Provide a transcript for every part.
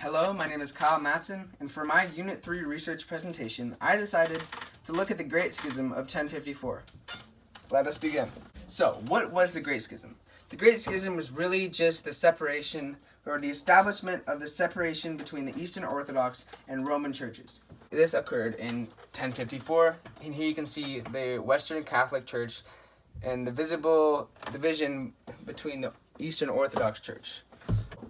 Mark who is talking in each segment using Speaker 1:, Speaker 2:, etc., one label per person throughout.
Speaker 1: Hello, my name is Kyle Matson, and for my Unit 3 research presentation, I decided to look at the Great Schism of 1054. Let us begin. So, what was the Great Schism? The Great Schism was really just the separation, or the establishment of the separation between the Eastern Orthodox and Roman churches. This occurred in 1054, and here you can see the Western Catholic Church and the visible division between the Eastern Orthodox Church.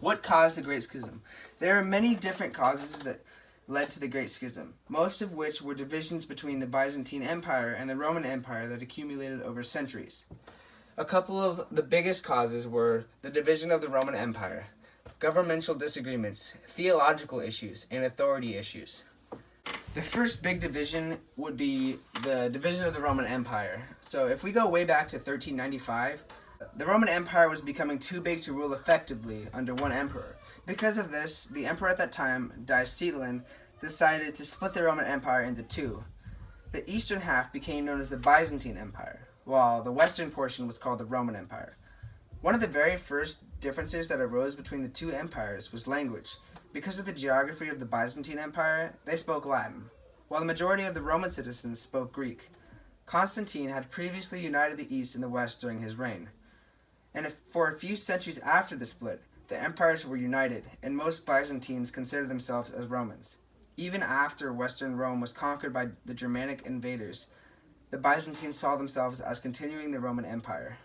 Speaker 1: What caused the Great Schism? There are many different causes that led to the Great Schism, most of which were divisions between the Byzantine Empire and the Roman Empire that accumulated over centuries. A couple of the biggest causes were the division of the Roman Empire, governmental disagreements, theological issues, and authority issues. The first big division would be the division of the Roman Empire. So if we go way back to 1395, the Roman Empire was becoming too big to rule effectively under one emperor. Because of this, the emperor at that time, Diocletian, decided to split the Roman Empire into two. The eastern half became known as the Byzantine Empire, while the western portion was called the Roman Empire. One of the very first differences that arose between the two empires was language. Because of the geography of the Byzantine Empire, they spoke Latin, while the majority of the Roman citizens spoke Greek. Constantine had previously united the East and the West during his reign. And for a few centuries after the split, the empires were united, and most Byzantines considered themselves as Romans. Even after Western Rome was conquered by the Germanic invaders, the Byzantines saw themselves as continuing the Roman Empire.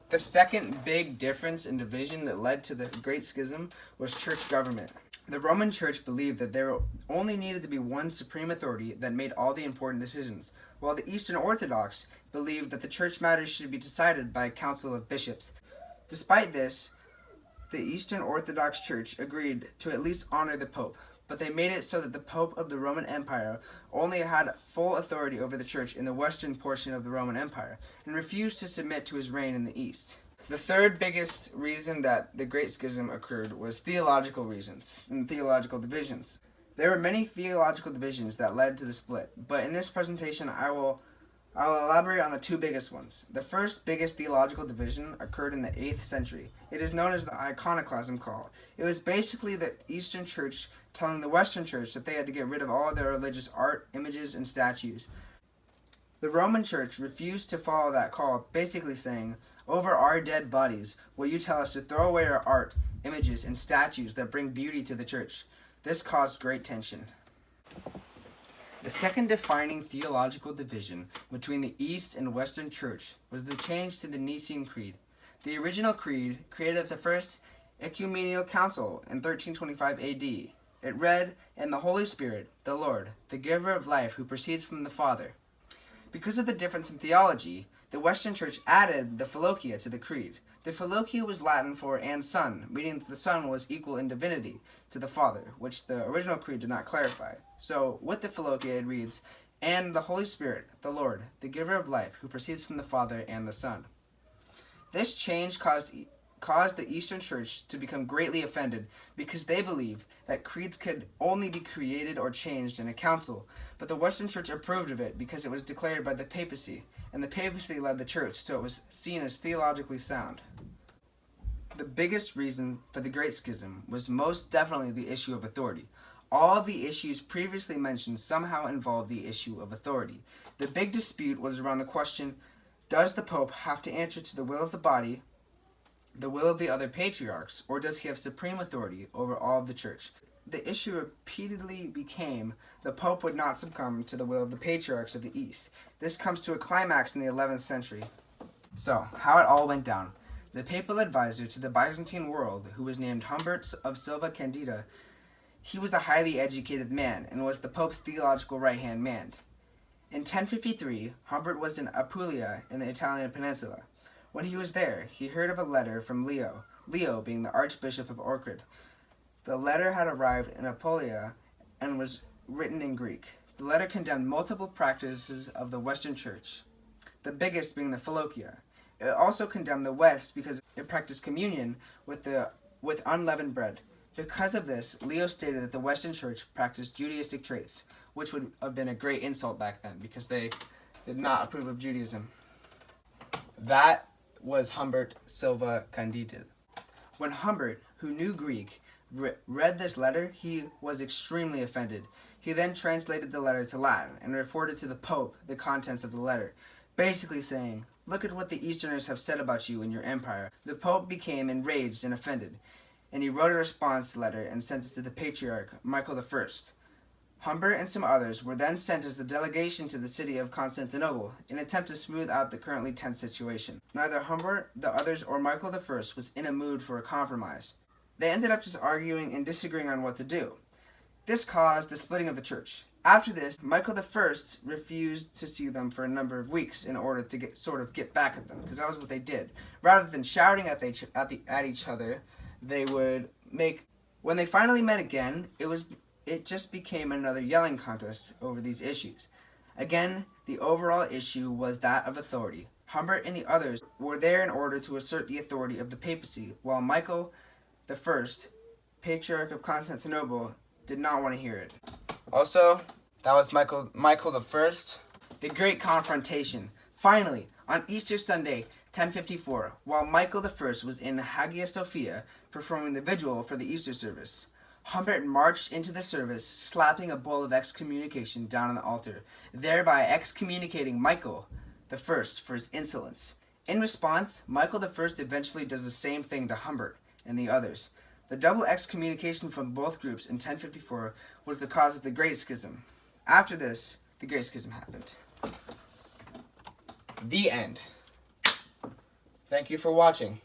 Speaker 1: The second big difference in division that led to the Great Schism was church government. The Roman Church believed that there only needed to be one supreme authority that made all the important decisions, while the Eastern Orthodox believed that the church matters should be decided by a council of bishops. Despite this, the Eastern Orthodox Church agreed to at least honor the Pope, but they made it so that the Pope of the Roman Empire only had full authority over the church in the western portion of the Roman Empire, and refused to submit to his reign in the East. The third biggest reason that the Great Schism occurred was theological reasons and theological divisions. There were many theological divisions that led to the split, but in this presentation I will elaborate on the two biggest ones. The first biggest theological division occurred in the 8th century. It is known as the Iconoclasm call. It was basically the Eastern Church telling the Western Church that they had to get rid of all of their religious art, images, and statues. The Roman Church refused to follow that call, basically saying, "Over our dead bodies, will you tell us to throw away our art, images, and statues that bring beauty to the church?" This caused great tension. The second defining theological division between the East and Western Church was the change to the Nicene Creed. The original creed, created at the First Ecumenical Council in 1325 AD, it read, "And the Holy Spirit, the Lord, the giver of life, who proceeds from the Father." Because of the difference in theology, the Western Church added the Philokia to the creed. The Philokia was Latin for "and Son," meaning that the Son was equal in divinity to the Father, which the original creed did not clarify. So, with the Philokia it reads, "And the Holy Spirit, the Lord, the giver of life, who proceeds from the Father and the Son." This change caused the Eastern Church to become greatly offended because they believed that creeds could only be created or changed in a council, but the Western Church approved of it because it was declared by the papacy, and the papacy led the church, so it was seen as theologically sound. The biggest reason for the Great Schism was most definitely the issue of authority. All of the issues previously mentioned somehow involved the issue of authority. The big dispute was around the question, does the Pope have to answer to the will of the body, the will of the other patriarchs, or does he have supreme authority over all of the church? The issue repeatedly became the Pope would not succumb to the will of the patriarchs of the East. This comes to a climax in the 11th century. So, how it all went down. The papal advisor to the Byzantine world, who was named Humbert of Silva Candida, he was a highly educated man and was the Pope's theological right-hand man. In 1053, Humbert was in Apulia in the Italian peninsula. When he was there, he heard of a letter from Leo being the Archbishop of Ohrid. The letter had arrived in Apulia and was written in Greek. The letter condemned multiple practices of the Western Church, the biggest being the Philokia. It also condemned the West because it practiced communion with unleavened bread. Because of this, Leo stated that the Western Church practiced Judaistic traits, which would have been a great insult back then because they did not approve of Judaism. That was Humbert Silva Candida. When Humbert, who knew Greek, read this letter, he was extremely offended. He then translated the letter to Latin and reported to the Pope the contents of the letter, basically saying, "Look at what the Easterners have said about you and your empire." The Pope became enraged and offended, and he wrote a response letter and sent it to the Patriarch Michael I. Humbert and some others were then sent as the delegation to the city of Constantinople in an attempt to smooth out the currently tense situation. Neither Humbert, the others, or Michael I was in a mood for a compromise. They ended up just arguing and disagreeing on what to do. This caused the splitting of the church. After this, Michael I refused to see them for a number of weeks in order to get back at them, because that was what they did. Rather than shouting at each other, they would make. When they finally met again, it just became another yelling contest over these issues. Again, the overall issue was that of authority. Humbert and the others were there in order to assert the authority of the papacy, while Michael I, Patriarch of Constantinople, did not want to hear it. Also, that was Michael I, the Great Confrontation. Finally, on Easter Sunday, 1054, while Michael I was in Hagia Sophia performing the vigil for the Easter service, Humbert marched into the service, slapping a bowl of excommunication down on the altar, thereby excommunicating Michael I for his insolence. In response, Michael I eventually does the same thing to Humbert and the others. The double excommunication from both groups in 1054 was the cause of the Great Schism. After this, the Great Schism happened. The end. Thank you for watching.